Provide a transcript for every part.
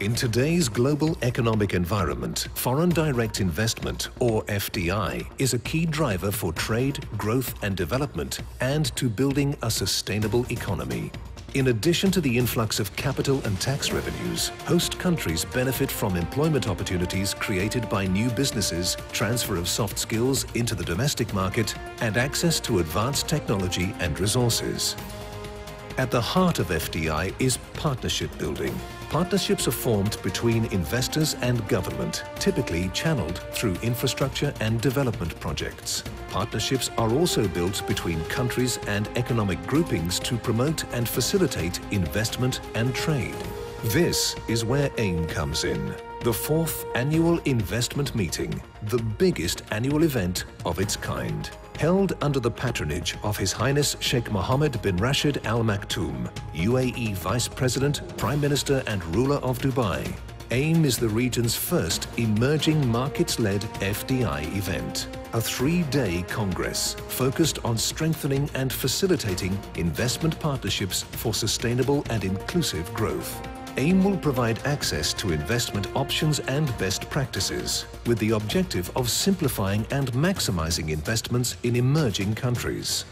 In today's global economic environment, foreign direct investment, or FDI, is a key driver for trade, growth and development, and to building a sustainable economy. In addition to the influx of capital and tax revenues, host countries benefit from employment opportunities created by new businesses, transfer of soft skills into the domestic market, and access to advanced technology and resources. At the heart of FDI is partnership building. Partnerships are formed between investors and government, typically channeled through infrastructure and development projects. Partnerships are also built between countries and economic groupings to promote and facilitate investment and trade. This is where AIM comes in, the 4th annual investment meeting, the biggest annual event of its kind. Held under the patronage of His Highness Sheikh Mohammed bin Rashid Al Maktoum, UAE Vice President, Prime Minister and ruler of Dubai. AIM is the region's first emerging markets-led FDI event, a 3-day congress focused on strengthening and facilitating investment partnerships for sustainable and inclusive growth. AIM will provide access to investment options and best practices, with the objective of simplifying and maximizing investments in emerging countries.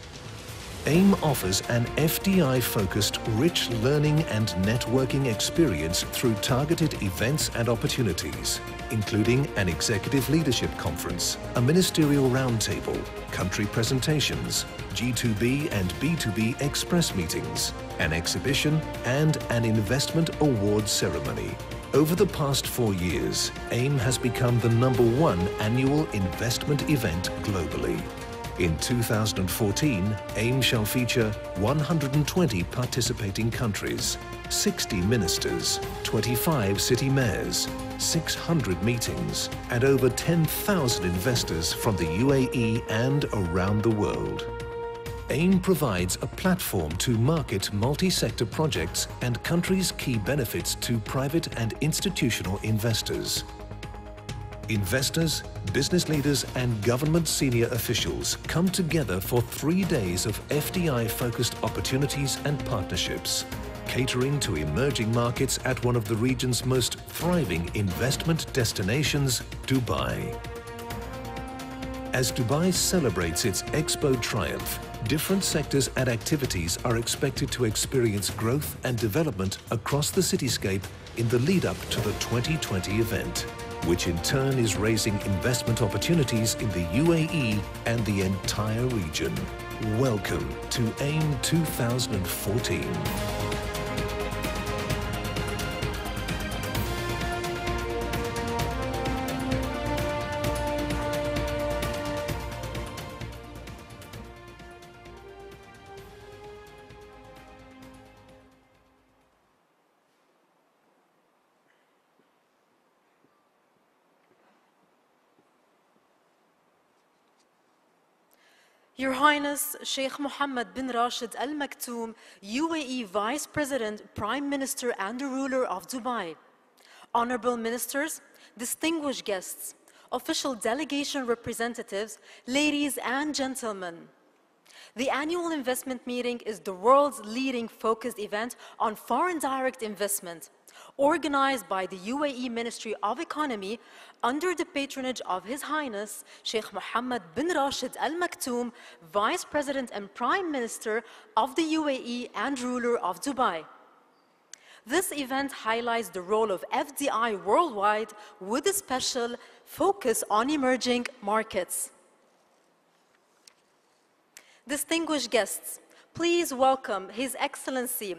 AIM offers an FDI-focused, rich learning and networking experience through targeted events and opportunities, including an executive leadership conference, a ministerial roundtable, country presentations, G2B and B2B express meetings, an exhibition, and an investment award ceremony. Over the past 4 years, AIM has become the #1 annual investment event globally. In 2014, AIM shall feature 120 participating countries, 60 ministers, 25 city mayors, 600 meetings, and over 10,000 investors from the UAE and around the world. AIM provides a platform to market multi-sector projects and countries' key benefits to private and institutional investors. Investors, business leaders and government senior officials come together for 3 days of FDI-focused opportunities and partnerships, catering to emerging markets at one of the region's most thriving investment destinations, Dubai. As Dubai celebrates its Expo Triumph, different sectors and activities are expected to experience growth and development across the cityscape in the lead-up to the 2020 event, which in turn is raising investment opportunities in the UAE and the entire region. Welcome to AIM 2014. Your Highness Sheikh Mohammed bin Rashid Al Maktoum, UAE Vice President, Prime Minister and the ruler of Dubai. Honorable Ministers, distinguished guests, official delegation representatives, ladies and gentlemen. The annual investment meeting is the world's leading focused event on foreign direct investment, organized by the UAE Ministry of Economy under the patronage of His Highness Sheikh Mohammed bin Rashid Al Maktoum, Vice President and Prime Minister of the UAE and ruler of Dubai. This event highlights the role of FDI worldwide with a special focus on emerging markets. Distinguished guests, please welcome His Excellency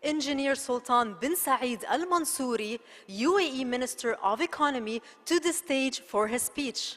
Engineer Sultan bin Saeed Al Mansouri, UAE Minister of Economy, to the stage for his speech.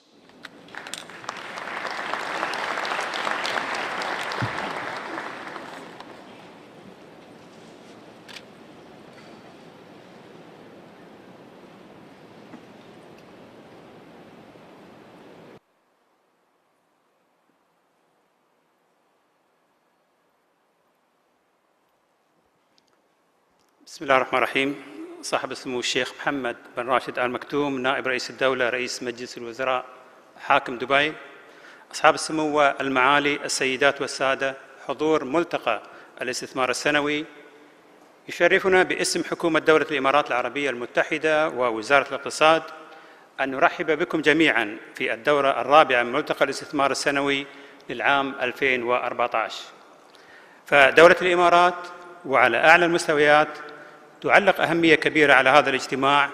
بسم الله الرحمن الرحيم. صاحب السمو الشيخ محمد بن راشد آل مكتوم، نائب رئيس الدولة، رئيس مجلس الوزراء، حاكم دبي، أصحاب السمو المعالي، السيدات والسادة، حضور ملتقى الاستثمار السنوي، يشرفنا باسم حكومة دولة الإمارات العربية المتحدة ووزارة الاقتصاد أن نرحب بكم جميعاً في الدورة الرابعة من ملتقى الاستثمار السنوي للعام 2014. فدولة الإمارات وعلى أعلى المستويات تعلق أهمية كبيرة على هذا الاجتماع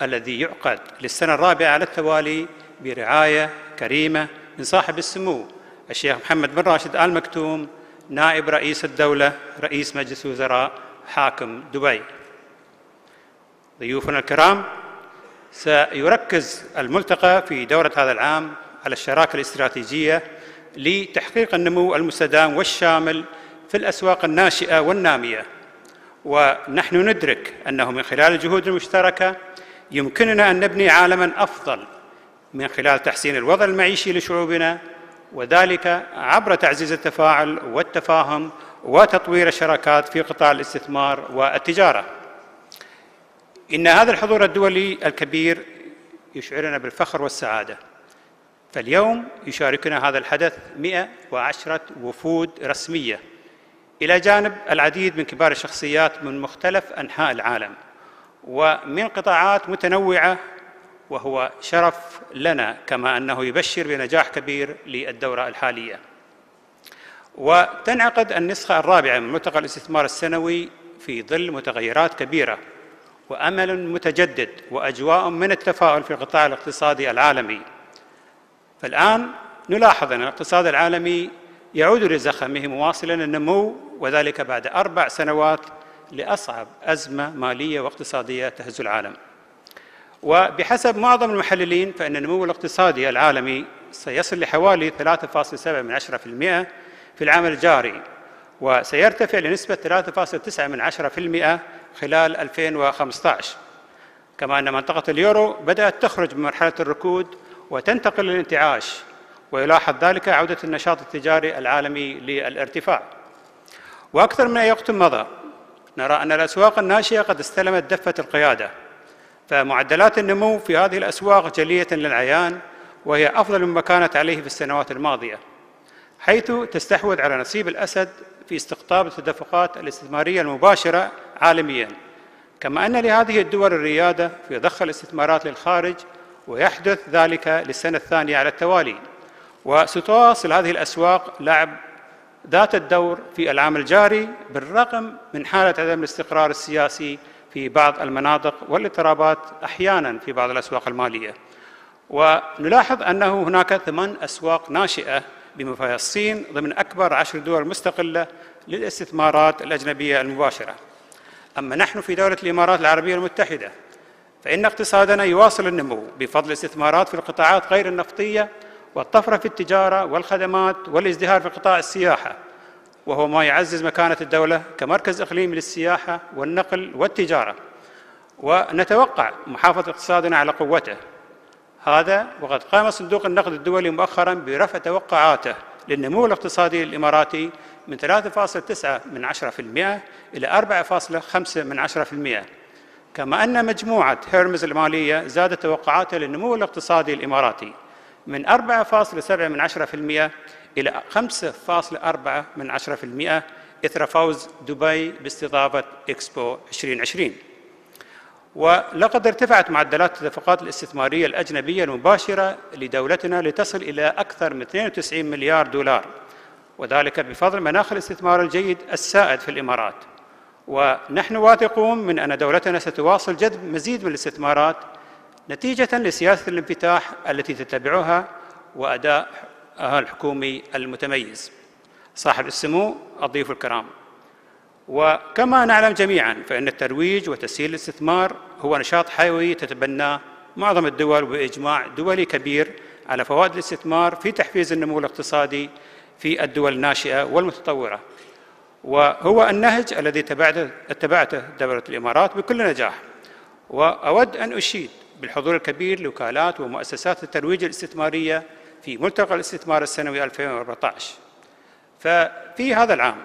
الذي يعقد للسنة الرابعة على التوالي برعاية كريمة من صاحب السمو الشيخ محمد بن راشد آل مكتوم، نائب رئيس الدولة، رئيس مجلس الوزراء، حاكم دبي. ضيوفنا الكرام، سيركز الملتقى في دورة هذا العام على الشراكة الاستراتيجية لتحقيق النمو المستدام والشامل في الأسواق الناشئة والنامية، ونحن ندرك أنه من خلال الجهود المشتركة يمكننا أن نبني عالماً أفضل من خلال تحسين الوضع المعيشي لشعوبنا، وذلك عبر تعزيز التفاعل والتفاهم وتطوير الشراكات في قطاع الاستثمار والتجارة. إن هذا الحضور الدولي الكبير يشعرنا بالفخر والسعادة، فاليوم يشاركنا هذا الحدث 110 وفود رسمية إلى جانب العديد من كبار الشخصيات من مختلف أنحاء العالم ومن قطاعات متنوعة، وهو شرف لنا كما أنه يبشر بنجاح كبير للدورة الحالية. وتنعقد النسخة الرابعة من ملتقى الاستثمار السنوي في ظل متغيرات كبيرة وأمل متجدد وأجواء من التفاؤل في القطاع الاقتصادي العالمي. فالآن نلاحظ أن الاقتصاد العالمي يعود لزخمه مواصلاً النمو، وذلك بعد 4 سنوات لأصعب أزمة مالية واقتصادية تهز العالم. وبحسب معظم المحللين فإن النمو الاقتصادي العالمي سيصل لحوالي 3.7% في العام الجاري، وسيرتفع لنسبة 3.9% خلال 2015. كما أن منطقة اليورو بدأت تخرج من مرحلة الركود وتنتقل للانتعاش، ويلاحظ ذلك عودة النشاط التجاري العالمي للارتفاع. وأكثر من أي وقت مضى نرى أن الأسواق الناشئة قد استلمت دفة القيادة، فمعدلات النمو في هذه الأسواق جلية للعيان، وهي أفضل مما كانت عليه في السنوات الماضية، حيث تستحوذ على نصيب الأسد في استقطاب التدفقات الاستثمارية المباشرة عالمياً. كما أن لهذه الدول الريادة في ضخ الاستثمارات للخارج، ويحدث ذلك للسنة الثانية على التوالي، وستواصل هذه الأسواق لعب ذات الدور في العام الجاري بالرغم من حالة عدم الاستقرار السياسي في بعض المناطق والاضطرابات أحياناً في بعض الأسواق المالية. ونلاحظ أنه هناك 8 أسواق ناشئة بما الصين ضمن أكبر 10 دول مستقلة للاستثمارات الأجنبية المباشرة. أما نحن في دولة الإمارات العربية المتحدة فإن اقتصادنا يواصل النمو بفضل الاستثمارات في القطاعات غير النفطية والطفرة في التجارة والخدمات والازدهار في قطاع السياحة، وهو ما يعزز مكانة الدولة كمركز إقليمي للسياحة والنقل والتجارة، ونتوقع محافظة اقتصادنا على قوته. هذا وقد قام صندوق النقد الدولي مؤخراً برفع توقعاته للنمو الاقتصادي الإماراتي من 3.9% إلى 4.5%، كما أن مجموعة هيرمز المالية زادت توقعاتها للنمو الاقتصادي الإماراتي من 4.7% إلى 5.4% إثر فوز دبي باستضافة إكسبو 2020. ولقد ارتفعت معدلات التدفقات الاستثمارية الأجنبية المباشرة لدولتنا لتصل إلى أكثر من 92 مليار دولار، وذلك بفضل مناخ الاستثمار الجيد السائد في الإمارات. ونحن واثقون من أن دولتنا ستواصل جذب مزيد من الاستثمارات نتيجة لسياسة الانفتاح التي تتبعها وأدائها الحكومي المتميز. صاحب السمو الضيوف الكرام، وكما نعلم جميعا فإن الترويج وتسهيل الاستثمار هو نشاط حيوي تتبناه معظم الدول بإجماع دولي كبير على فوائد الاستثمار في تحفيز النمو الاقتصادي في الدول الناشئة والمتطورة، وهو النهج الذي اتبعته دولة الإمارات بكل نجاح. وأود أن أشيد بالحضور الكبير لوكالات ومؤسسات الترويج الاستثمارية في ملتقى الاستثمار السنوي 2014. ففي هذا العام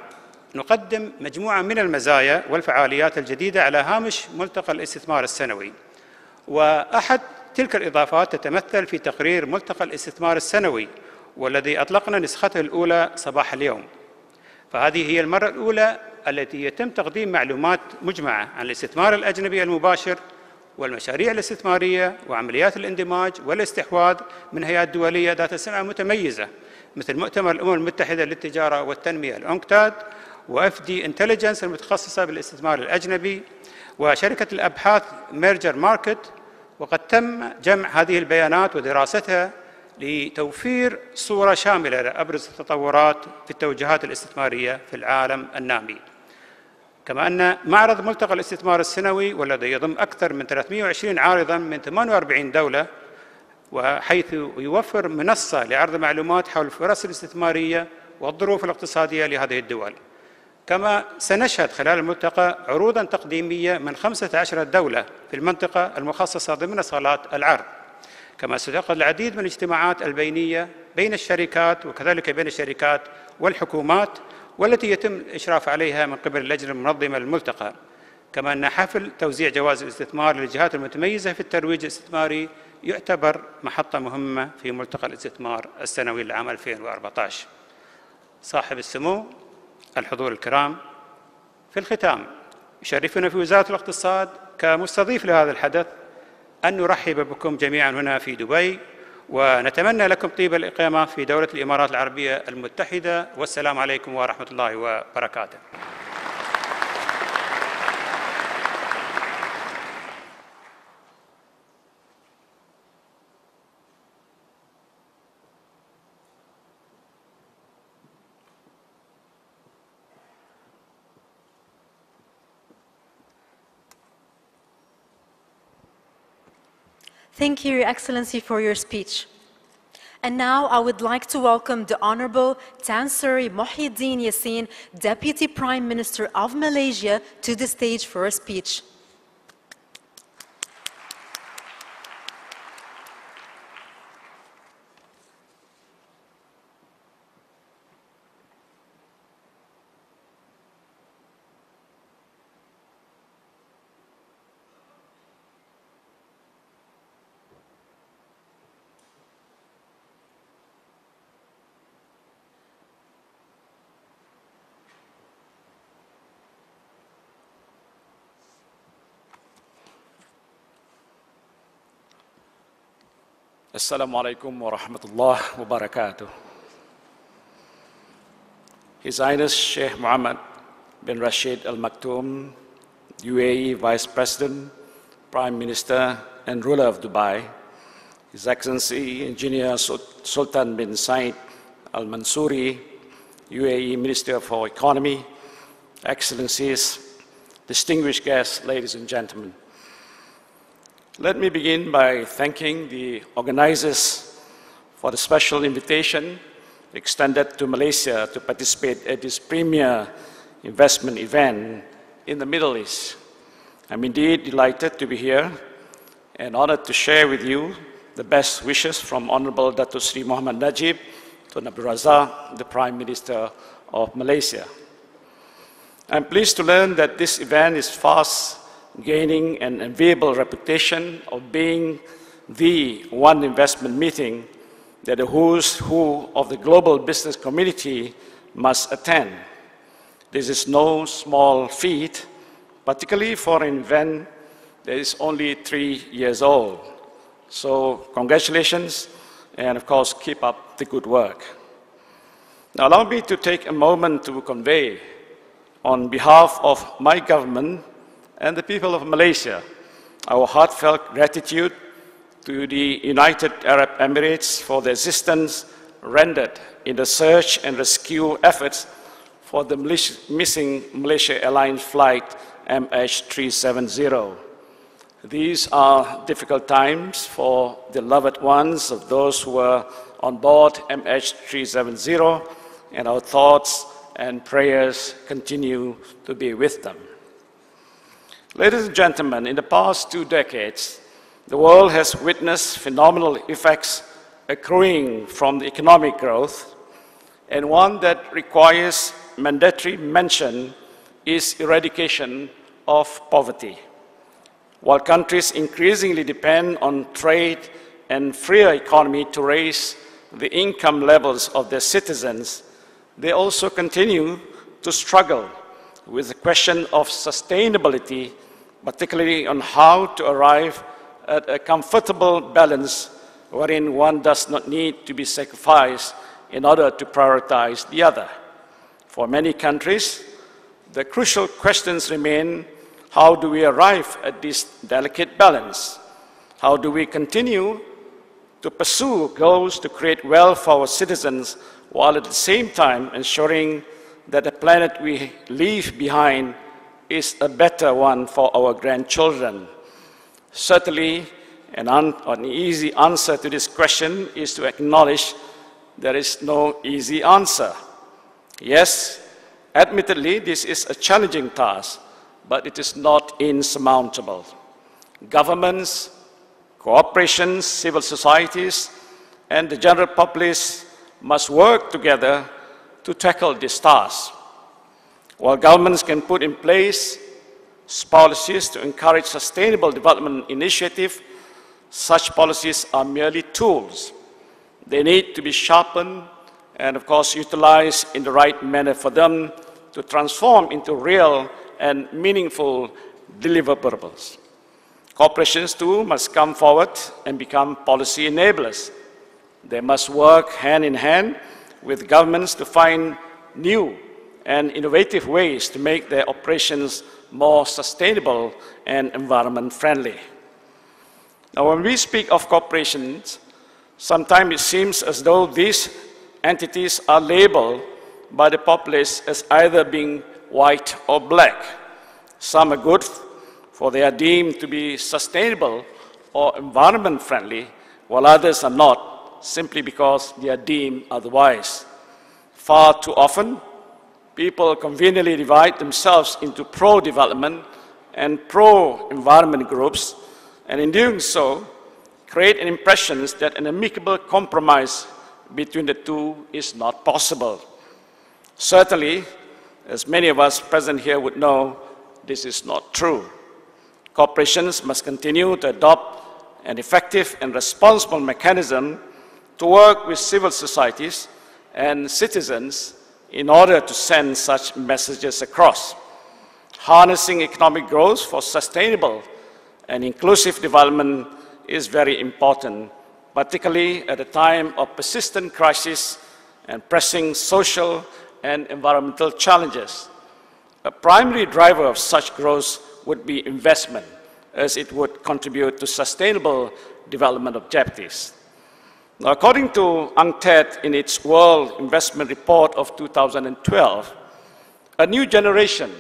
نقدم مجموعة من المزايا والفعاليات الجديدة على هامش ملتقى الاستثمار السنوي، وأحد تلك الإضافات تتمثل في تقرير ملتقى الاستثمار السنوي والذي أطلقنا نسخته الأولى صباح اليوم. فهذه هي المرة الأولى التي يتم تقديم معلومات مجمعة عن الاستثمار الأجنبي المباشر والمشاريع الاستثمارية وعمليات الاندماج والاستحواذ من هيئات دولية ذات سمعة متميزة مثل مؤتمر الأمم المتحدة للتجارة والتنمية UNCTAD وFD Intelligence المتخصصة بالاستثمار الأجنبي وشركة الأبحاث ميرجر ماركت. وقد تم جمع هذه البيانات ودراستها لتوفير صورة شاملة لأبرز التطورات في التوجهات الاستثمارية في العالم النامي. كما أن معرض ملتقى الاستثمار السنوي والذي يضم أكثر من 320 عارضاً من 48 دولة، وحيث يوفر منصة لعرض معلومات حول الفرص الاستثمارية والظروف الاقتصادية لهذه الدول. كما سنشهد خلال الملتقى عروضاً تقديمية من 15 دولة في المنطقة المخصصة ضمن صالات العرض. كما ستعقد العديد من الاجتماعات البينية بين الشركات وكذلك بين الشركات والحكومات والتي يتم الإشراف عليها من قبل اللجنة المنظمة للملتقى. كما أن حفل توزيع جوائز الاستثمار للجهات المتميزة في الترويج الاستثماري يعتبر محطة مهمة في ملتقى الاستثمار السنوي للعام 2014. صاحب السمو، الحضور الكرام، في الختام يشرفنا في وزارة الاقتصاد كمستضيف لهذا الحدث أن نرحب بكم جميعا هنا في دبي، ونتمنى لكم طيب الإقامة في دولة الإمارات العربية المتحدة، والسلام عليكم ورحمة الله وبركاته. Thank you, Your Excellency, for your speech. And now I would like to welcome the Honorable Tan Sri Muhyiddin Yassin, Deputy Prime Minister of Malaysia, to the stage for a speech. Assalamu alaikum wa rahmatullah wa barakatuh. His Highness Sheikh Mohammed bin Rashid Al Maktoum, UAE Vice President, Prime Minister and Ruler of Dubai, His Excellency Engineer Sultan bin Said Al Mansouri, UAE Minister for Economy, Excellencies, distinguished guests, ladies and gentlemen. Let me begin by thanking the organizers for the special invitation extended to Malaysia to participate at this premier investment event in the Middle East. I'm indeed delighted to be here and honored to share with you the best wishes from Honorable Dato Sri Muhammad Najib to Abdul Razak, the Prime Minister of Malaysia. I'm pleased to learn that this event is fast gaining an enviable reputation of being the one investment meeting that the who's who of the global business community must attend. This is no small feat, particularly for an event that is only 3 years old. So congratulations, and of course, keep up the good work. Now allow me to take a moment to convey, on behalf of my government and the people of Malaysia, our heartfelt gratitude to the United Arab Emirates for the assistance rendered in the search and rescue efforts for the missing Malaysia Airlines flight MH370. These are difficult times for the loved ones of those who were on board MH370, and our thoughts and prayers continue to be with them. Ladies and gentlemen, in the past 2 decades, the world has witnessed phenomenal effects accruing from the economic growth, and one that requires mandatory mention is eradication of poverty. While countries increasingly depend on trade and freer economy to raise the income levels of their citizens, they also continue to struggle with the question of sustainability, particularly on how to arrive at a comfortable balance wherein one does not need to be sacrificed in order to prioritize the other. For many countries, the crucial questions remain: how do we arrive at this delicate balance? How do we continue to pursue goals to create wealth for our citizens while at the same time ensuring that the planet we leave behind is a better one for our grandchildren? Certainly, an easy answer to this question is to acknowledge there is no easy answer. Yes, admittedly, this is a challenging task, but it is not insurmountable. Governments, corporations, civil societies, and the general populace must work together to tackle this task. While governments can put in place policies to encourage sustainable development initiatives, such policies are merely tools. They need to be sharpened and, of course, utilized in the right manner for them to transform into real and meaningful deliverables. Corporations, too, must come forward and become policy enablers. They must work hand in hand with governments to find new and innovative ways to make their operations more sustainable and environment-friendly. Now, when we speak of corporations, sometimes it seems as though these entities are labeled by the populace as either being white or black. Some are good, for they are deemed to be sustainable or environment-friendly, while others are not, simply because they are deemed otherwise. Far too often, people conveniently divide themselves into pro-development and pro-environment groups, and in doing so, create an impression that an amicable compromise between the two is not possible. Certainly, as many of us present here would know, this is not true. Corporations must continue to adopt an effective and responsible mechanism to work with civil societies and citizens in order to send such messages across. Harnessing economic growth for sustainable and inclusive development is very important, particularly at a time of persistent crisis and pressing social and environmental challenges. A primary driver of such growth would be investment, as it would contribute to sustainable development objectives. Now, according to UNCTAD in its World Investment Report of 2012, a new generation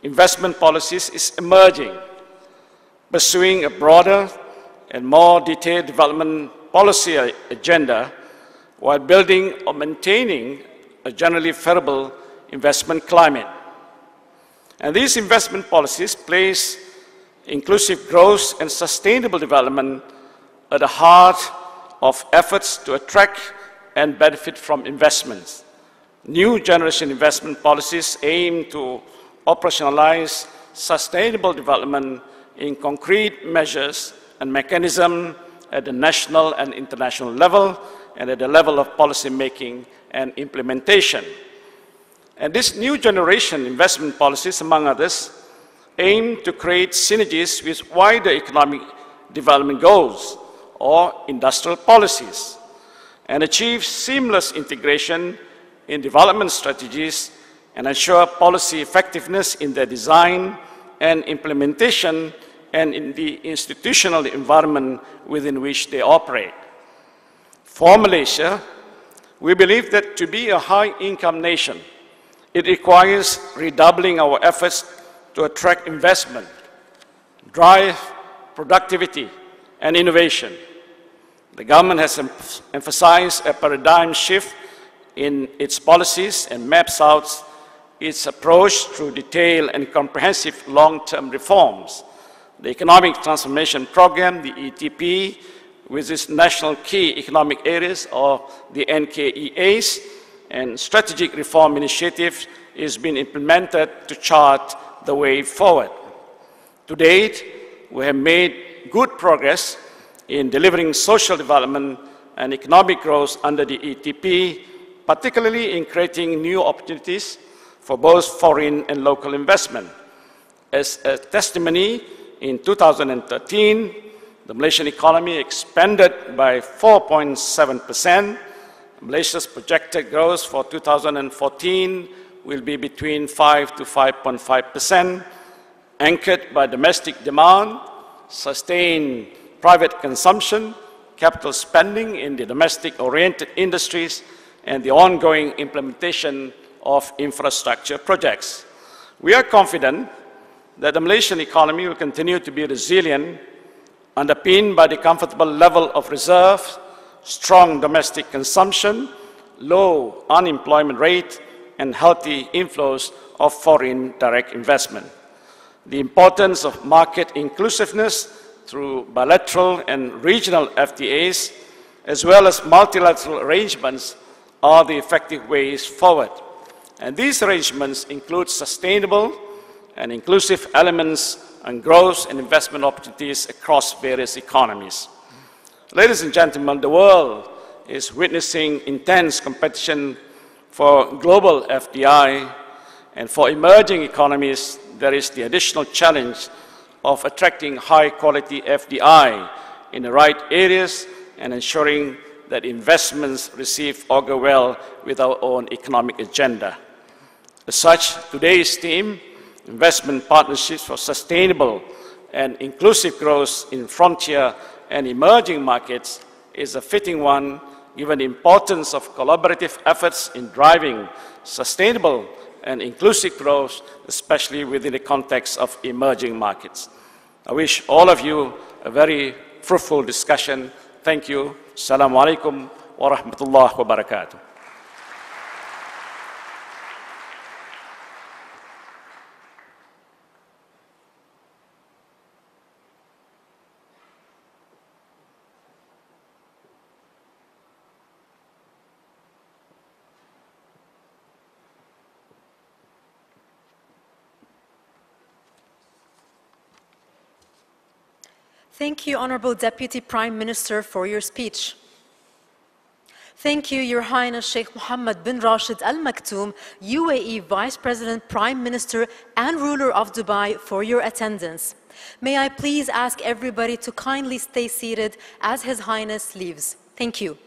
investment policies is emerging, pursuing a broader and more detailed development policy agenda while building or maintaining a generally favorable investment climate. And these investment policies place inclusive growth and sustainable development at the heart of efforts to attract and benefit from investments. New generation investment policies aim to operationalize sustainable development in concrete measures and mechanisms at the national and international level and at the level of policy making and implementation. And this new generation investment policies, among others, aim to create synergies with wider economic development goals or industrial policies and achieve seamless integration in development strategies and ensure policy effectiveness in their design and implementation and in the institutional environment within which they operate. For Malaysia, we believe that to be a high-income nation, It requires redoubling our efforts to attract investment, drive productivity and innovation. The government has emphasized a paradigm shift in its policies and maps out its approach through detailed and comprehensive long-term reforms. The Economic Transformation Program, the ETP, with its National Key Economic Areas, or the NKEAs, and strategic reform initiatives is being implemented to chart the way forward. To date, we have made good progress in delivering social development and economic growth under the ETP, particularly in creating new opportunities for both foreign and local investment. As a testimony, in 2013, the Malaysian economy expanded by 4.7%. Malaysia's projected growth for 2014 will be between 5 to 5.5%, anchored by domestic demand, sustained private consumption, capital spending in the domestic-oriented industries, and the ongoing implementation of infrastructure projects. We are confident that the Malaysian economy will continue to be resilient, underpinned by the comfortable level of reserves, strong domestic consumption, low unemployment rate, and healthy inflows of foreign direct investment. The importance of market inclusiveness through bilateral and regional FTAs, as well as multilateral arrangements, are the effective ways forward. And these arrangements include sustainable and inclusive elements and growth and investment opportunities across various economies. Ladies and gentlemen, the world is witnessing intense competition for global FDI, and for emerging economies, there is the additional challenge of attracting high-quality FDI in the right areas and ensuring that investments augur well with our own economic agenda. As such, today's theme, Investment Partnerships for Sustainable and Inclusive Growth in Frontier and Emerging Markets, is a fitting one given the importance of collaborative efforts in driving sustainable and inclusive growth, especially within the context of emerging markets. I wish all of you a very fruitful discussion. Thank you. Assalamu alaikum wa rahmatullahi wa barakatuh. Thank you, Honorable Deputy Prime Minister, for your speech. Thank you, Your Highness Sheikh Mohammed bin Rashid Al Maktoum, UAE Vice President, Prime Minister, and Ruler of Dubai, for your attendance. May I please ask everybody to kindly stay seated as His Highness leaves. Thank you.